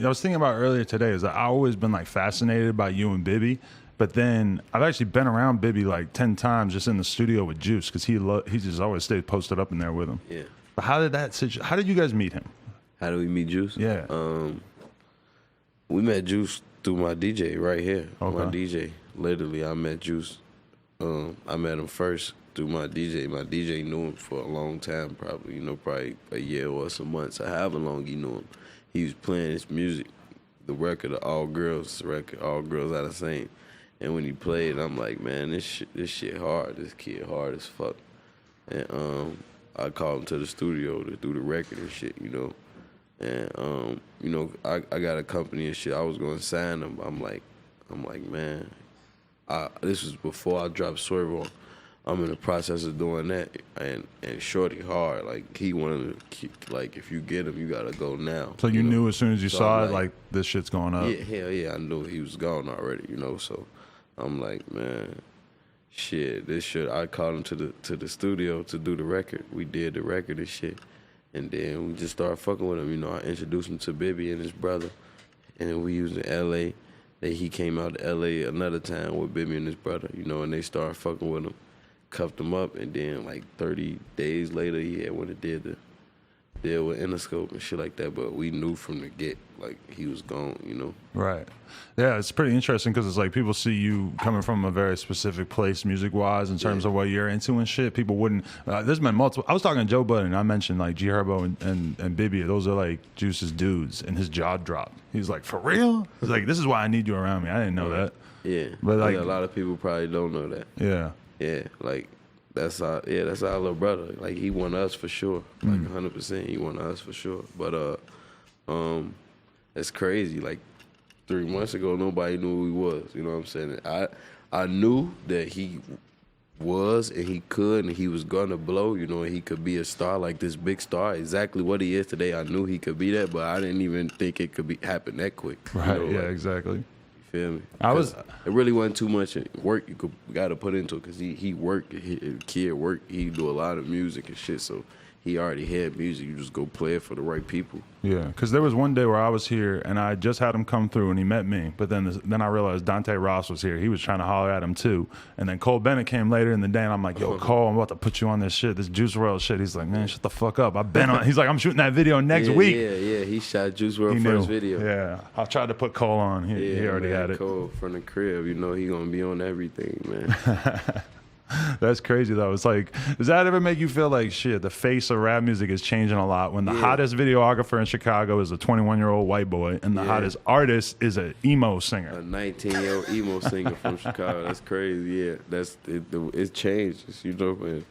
I was thinking about earlier today is that I've always been like fascinated by you and Bibby, but then I've actually been around Bibby like 10 times just in the studio with Juice because he just always stayed posted up in there with him. Yeah. But how did you guys meet him? How did we meet Juice? Yeah. We met Juice through my DJ right here. Okay. My DJ. Literally, I met Juice. I met him first through my DJ. My DJ knew him for a long time, probably, probably a year or some months, or however long he knew him. He was playing his music, the record, the All Girls record, All Girls Out of Same. And when he played, I'm like, man, this shit hard. This kid hard as fuck. And I called him to the studio to do the record and shit, And I got a company and shit. I was gonna sign him. I'm like, man, this was before I dropped Swerve on. I'm in the process of doing that, and Shorty hard. Like, he wanted to keep, like, if you get him, you gotta go now. So you knew as soon as you saw it, like, this shit's going up? Yeah, hell yeah, I knew he was gone already, so I'm like, man, shit, this shit. I called him to the studio to do the record. We did the record and shit, and then we just started fucking with him. I introduced him to Bibby and his brother, and then we was in L.A. Then he came out to L.A. another time with Bibby and his brother, and they started fucking with him. Cuffed him up, and then like 30 days later, he had went and did the deal with Interscope and shit like that. But we knew from the get, like, he was gone, Right. Yeah, it's pretty interesting because it's like people see you coming from a very specific place music-wise in terms of what you're into and shit. People wouldn't. There's been multiple. I was talking to Joe Budden, and I mentioned like G Herbo and Bibby. Those are like Juice's dudes, and his jaw dropped. He's like, for real? He's like, this is why I need you around me. I didn't know that. Yeah, but like a lot of people probably don't know that. Yeah. Yeah, like that's our little brother. Like, he won us for sure. Like 100%, he won us for sure. But it's crazy. Like 3 months ago, nobody knew who he was. You know what I'm saying? I knew that he was and he could and he was gonna blow. And he could be a star, like this big star. Exactly what he is today, I knew he could be that, but I didn't even think it could happen that quick. Right? Yeah, exactly. Feel me? It really wasn't too much work you got to put into it because he worked, kid worked, he do a lot of music and shit, so he already had music. You just go play it for the right people. Yeah, because there was one day where I was here and I just had him come through and he met me, but then I realized Dante Ross was here. He was trying to holler at him too, and then Cole Bennett came later in the day and I'm like, yo, Cole, I'm about to put you on this shit, this Juice Wrld shit. He's like, man, shut the fuck up. I've been on. He's like, I'm shooting that video next week. Yeah, he shot Juice Wrld first video. Yeah, I tried to put Cole on. He already had it. Cole from the crib, he gonna be on everything, man. That's crazy though. It's like, does that ever make you feel like shit? The face of rap music is changing a lot. When the hottest videographer in Chicago is a 21-year-old white boy, and the hottest artist is an emo singer, a 19-year-old emo singer from Chicago. That's crazy. Yeah, that's it changes. Man.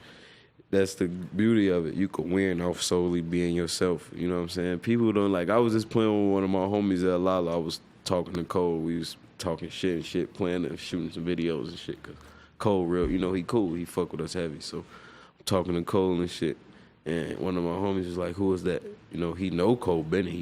That's the beauty of it. You can win off solely being yourself. You know what I'm saying? People don't like. I was just playing with one of my homies at Lala. I was talking to Cole. We was talking shit, playing and shooting some videos and shit. Cause Cole real, he cool. He fuck with us heavy. So I'm talking to Cole and shit. And one of my homies was like, who is that? He know Cole Bennett.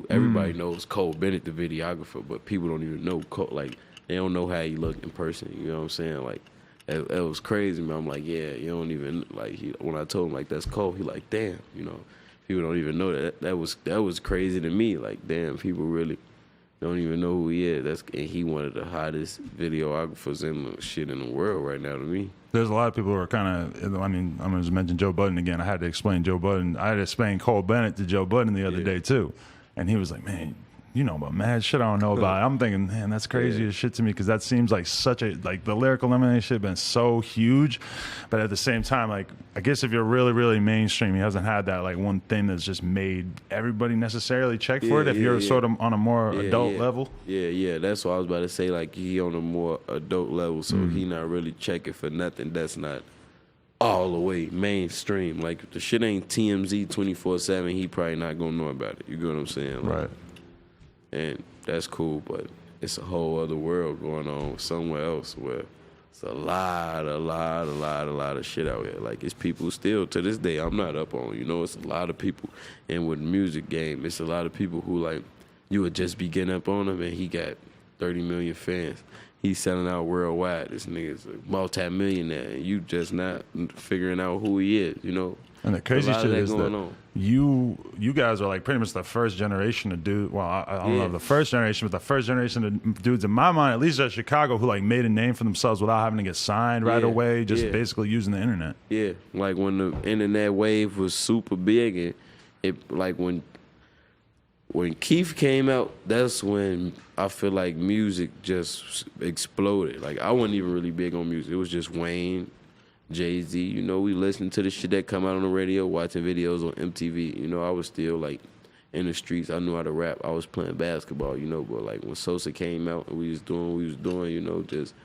Everybody knows Cole Bennett, the videographer, but people don't even know Cole. Like, they don't know how he looked in person. You know what I'm saying? Like, it was crazy, man. I'm like, yeah, you don't even, like, when I told him, like, that's Cole, he like, damn, people don't even know that. That was crazy to me. Like, damn, people really don't even know who he is. And he one of the hottest videographers in the world right now to me. There's a lot of people who are kind of, I'm going to just mention Joe Budden again. I had to explain Joe Budden. I had to explain Cole Bennett to Joe Budden the other day too. And he was like, man, you know about mad shit I don't know about. I'm thinking, man, that's crazy as shit to me because that seems like such a, like the Lyrical Lemonade shit been so huge. But at the same time, like, I guess if you're really, really mainstream, he hasn't had that like one thing that's just made everybody necessarily check for it if you're sort of on a more adult level. Yeah, that's what I was about to say. Like, he on a more adult level, so he not really checking for nothing that's not all the way mainstream. Like, if the shit ain't TMZ 24/7, he probably not gonna know about it. You get what I'm saying? Like, right. And that's cool, but it's a whole other world going on somewhere else where it's a lot of shit out here. Like, it's people still, to this day, I'm not up on, it's a lot of people. And with the music game, it's a lot of people who, like, you would just be getting up on him and he got 30 million fans. He's selling out worldwide. This nigga's a multi-millionaire, and you just not figuring out who he is, you know? And the crazy A lot of shit that is going that on. you guys are like pretty much the first generation to do, well, I don't know Yeah. the first generation, but the first generation of dudes in my mind, at least at Chicago, who like made a name for themselves without having to get signed right Yeah. away, just Yeah. basically using the internet. Yeah, like when the internet wave was super big, and it like when Keith came out, that's when I feel like music just exploded. Like I wasn't even really big on music. It was just Wayne, Jay-Z. You know, we listened to the shit that come out on the radio, watching videos on MTV. You know, I was still like in the streets. I knew how to rap. I was playing basketball, you know, but like when Sosa came out and we was doing what we was doing, you know, just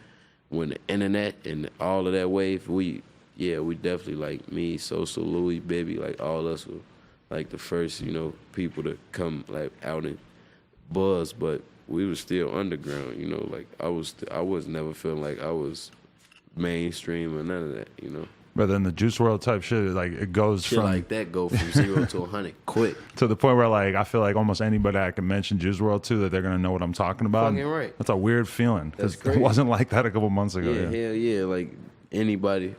when the internet and all of that wave, we definitely, like me, Sosa, Louis, Baby, like all us were like the first, you know, people to come like out and buzz, but we was still underground, you know, like I was never feeling like I was mainstream or none of that, you know. But then the Juice World type shit, like it goes Shit from like that go from 0 to 100 quick. to the point where like I feel like almost anybody I can mention Juice World to, that they're gonna know what I'm talking about. Fucking right. That's a weird feeling because That's it crazy. wasn't like that a couple months ago. Yeah, Yeah. hell yeah, like anybody,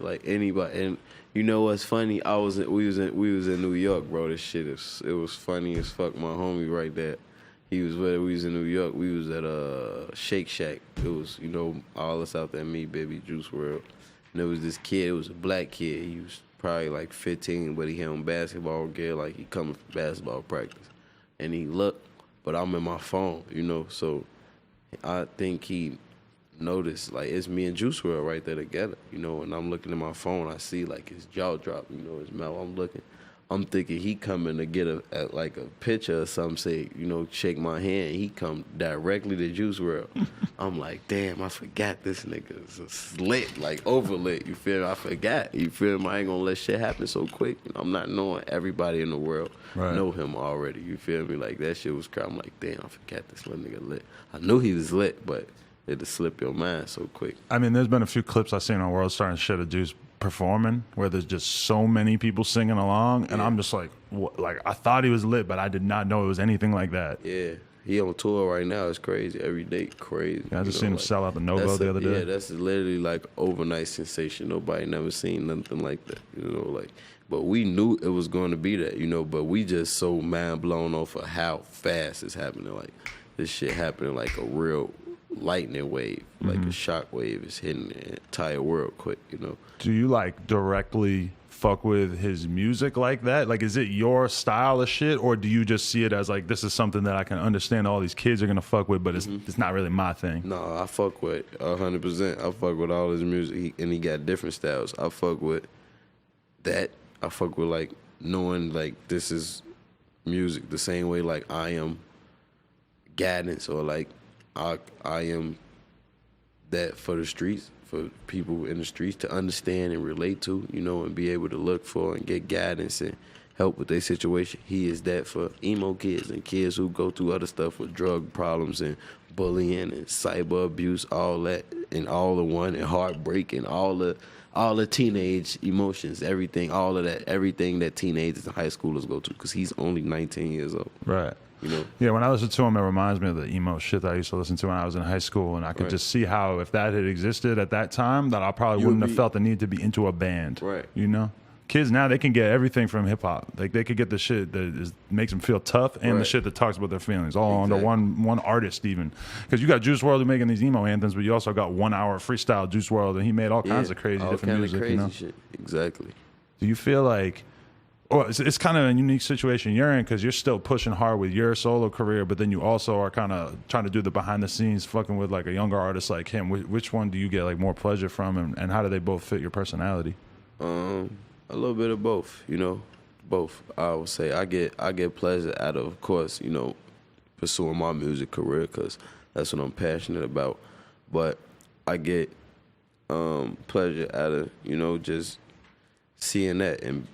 and you know what's funny? We was in New York, bro. This shit it was funny as fuck. My homie right there, he was with. We was in New York. We was at Shake Shack. It was, you know, all us out there, me, Baby, Juice Wrld. And there was this kid. It was a black kid. He was probably like 15, but he had on basketball gear, like he coming from basketball practice. And he looked, but I'm in my phone, you know. So I think he noticed, like, it's me and Juice Wrld right there together, you know. And I'm looking at my phone, I see like his jaw drop, you know, his mouth. I'm thinking he coming to get a picture or something, say, you know, shake my hand. He come directly to Juice Wrld. I'm like, damn, I forgot this nigga is lit, like over lit. You feel me? I forgot. You feel me? I ain't gonna let shit happen so quick. You know, I'm not knowing everybody in the world know him already. You feel me? Like that shit was crazy. I'm like, damn, I forgot this little nigga lit. I knew he was lit, but it'll slip your mind so quick. I mean, there's been a few clips I've seen on World Star and shit of Juice performing where there's just so many people singing along, and I'm just like, what? Like I thought he was lit, but I did not know it was anything like that. Yeah. He on tour right now. It's crazy. Every day, crazy. Yeah, I just seen him sell out the Novo the other day. Yeah, that's literally like overnight sensation. Nobody never seen nothing like that. You know, like, but we knew it was going to be that. You know, but we just so mind blown off of how fast it's happening. Like this shit happening like a real lightning wave, like a shock wave is hitting the entire world quick. You know. Do you like directly fuck with his music like that? Like, is it your style of shit, or do you just see it as like, this is something that I can understand all these kids are gonna fuck with, but it's not really my thing? No, I fuck with 100%. I fuck with all his music, and he got different styles. I fuck with that. I fuck with like knowing like this is music the same way like I am guidance, or like I am that for the streets, for people in the streets to understand and relate to, you know, and be able to look for and get guidance and help with their situation. He is that for emo kids and kids who go through other stuff with drug problems and bullying and cyber abuse, all that, and all the one, and heartbreak and all the teenage emotions, everything, all of that, everything that teenagers and high schoolers go through, because he's only 19 years old. Right. You know? Yeah, when I listen to him, it reminds me of the emo shit that I used to listen to when I was in high school, and I could just see how if that had existed at that time, that I probably wouldn't have felt the need to be into a band. Right. You know? Kids now, they can get everything from hip hop. Like they could get the shit that makes them feel tough, and the shit that talks about their feelings, all under one artist, even. Because you got Juice Wrld making these emo anthems, but you also got 1 hour freestyle Juice Wrld, and he made all kinds of crazy different music. Crazy you know? shit. Exactly. Do you feel like, it's kind of a unique situation you're in, because you're still pushing hard with your solo career, but then you also are kind of trying to do the behind the scenes fucking with like a younger artist like him. Which one do you get like more pleasure from, and how do they both fit your personality? A little bit of both, you know, both. I would say I get pleasure out of course, you know, pursuing my music career, because that's what I'm passionate about. But I get pleasure out of, you know, just seeing that and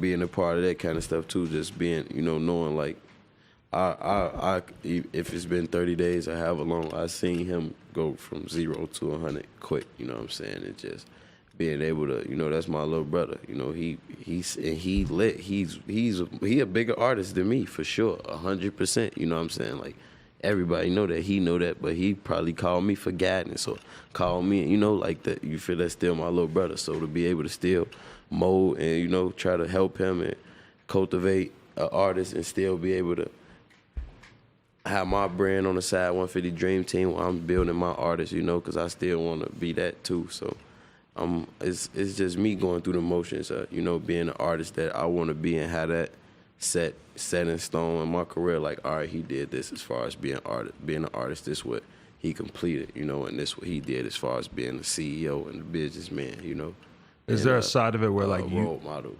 being a part of that kind of stuff too. Just being, you know, knowing like I if it's been 30 days or however long, I seen him go from 0 to 100 quick. You know what I'm saying? It just being able to, you know, that's my little brother. You know, he lit. He a bigger artist than me for sure, 100%. You know what I'm saying? Like everybody know that. He know that, but he probably called me for guidance or called me, you know, like that. You feel that's still my little brother. So to be able to still mold and, you know, try to help him and cultivate an artist and still be able to have my brand on the side, 150 Dream Team, while I'm building my artist, you know, because I still want to be that too. So it's just me going through the motions, you know, being an artist that I want to be and have that set in stone in my career. Like, all right, he did this as far as being an artist. This what he completed, you know, and this what he did as far as being a CEO and a businessman, you know. Is there a side of it where like role model,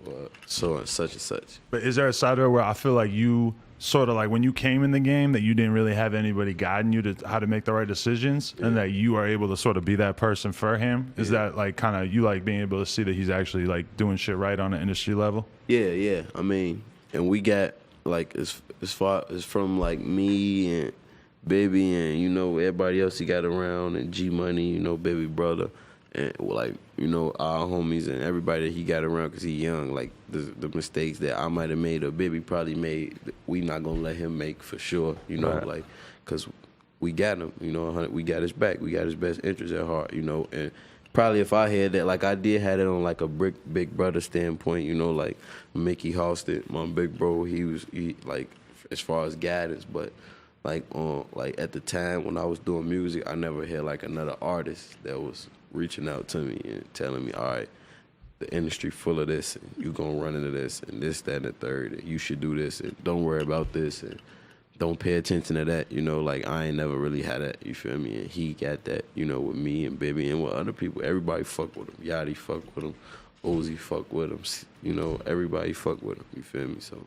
so and such and such? But is there a side of it where I feel like you sort of like when you came in the game that you didn't really have anybody guiding you to how to make the right decisions, and that you are able to sort of be that person for him? Is that like kind of you like being able to see that he's actually like doing shit right on an industry level? Yeah. I mean, and we got like as far as from like me and Baby and, you know, everybody else he got around, and G Money, you know, Baby brother. And like, you know, our homies and everybody that he got around, because he young, like the mistakes that I might have made or Baby probably made, we not gonna let him make for sure, you know, like, because we got him, you know, we got his back, we got his best interest at heart, you know. And probably if I had that, like I did have it on like a big brother standpoint, you know, like Mickey Halstead, my big bro, he like as far as guidance, but like at the time when I was doing music, I never had like another artist that was reaching out to me and telling me, all right, the industry full of this, and you gonna run into this, and this, that, and the third, and you should do this, and don't worry about this, and don't pay attention to that, you know, like I ain't never really had that, you feel me? And he got that, you know, with me and Baby and with other people. Everybody fuck with him. Yachty fuck with him. Ozzy fuck with him. You know, everybody fuck with him, you feel me? So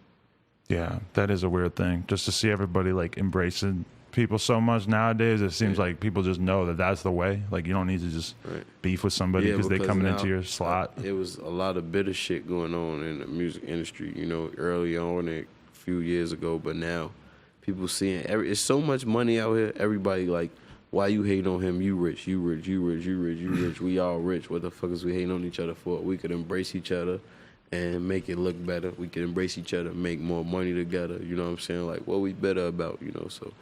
yeah, that is a weird thing, just to see everybody like embracing people so much nowadays. It seems like people just know that that's the way. Like you don't need to just beef with somebody because they coming into your slot. It was a lot of bitter shit going on in the music industry, you know, early on a few years ago, but now people seeing it's so much money out here. Everybody like, why you hating on him? You rich, you rich, you rich, you rich, you rich. We all rich. What the fuck is we hating on each other for? We could embrace each other and make it look better. We could embrace each other, make more money together. You know what I'm saying? Like, what we better about, you know? So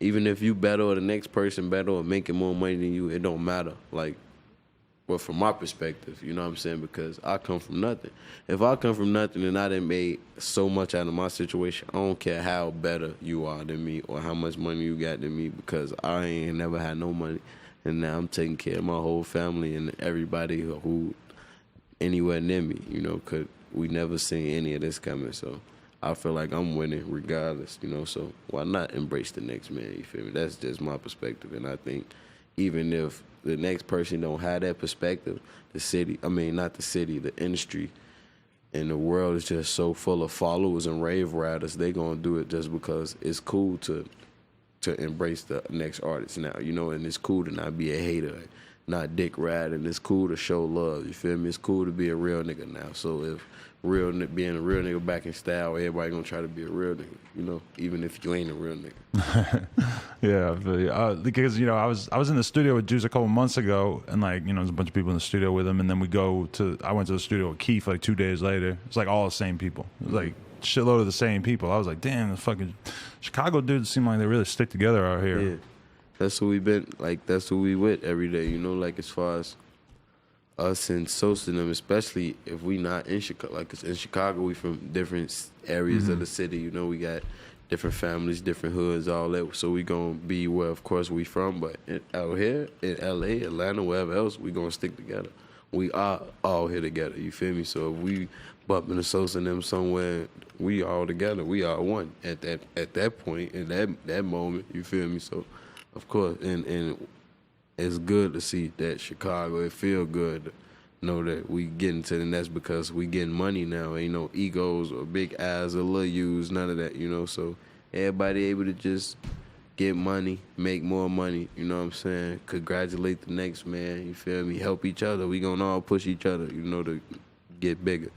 even if you better or the next person better or making more money than you, it don't matter. Like, well, from my perspective, you know what I'm saying? Because I come from nothing. If I come from nothing and I done made so much out of my situation, I don't care how better you are than me or how much money you got than me, because I ain't never had no money. And now I'm taking care of my whole family and everybody who anywhere near me, you know, because we never seen any of this coming. So I feel like I'm winning regardless, you know, so why not embrace the next man, you feel me? That's just my perspective, and I think even if the next person don't have that perspective, the industry and the world is just so full of followers and rave riders, they gonna do it just because it's cool to embrace the next artist now, you know, and it's cool to not be a hater, not dick riding. It's cool to show love, you feel me? It's cool to be a real nigga now. So if being a real nigga back in style, everybody gonna try to be a real nigga, you know, even if you ain't a real nigga. Yeah, because you know I was in the studio with Juice a couple months ago, and like, you know, there's a bunch of people in the studio with him, and then I went to the studio with Keith like 2 days later. It's like all the same people. It was like shitload of the same people. I was like, damn, the fucking Chicago dudes seem like they really stick together out here. Yeah, that's who we been, like that's who we with every day, you know, like as far as us and Sosa and them, especially if we not in Chicago. Like, 'cause in Chicago, we from different areas of the city. You know, we got different families, different hoods, all that. So we gonna be where, of course, we from. But out here in L.A., Atlanta, wherever else, we gonna stick together. We are all here together. You feel me? So if we bump into Sosa and them somewhere, we all together. We are one at that point, in that moment. You feel me? So, of course, and it's good to see that Chicago. It feel good to know that we getting to, and that's because we getting money now. Ain't no egos or big eyes or little U's, none of that, you know. So everybody able to just get money, make more money, you know what I'm saying? Congratulate the next man, you feel me? Help each other. We gonna all push each other, you know, to get bigger.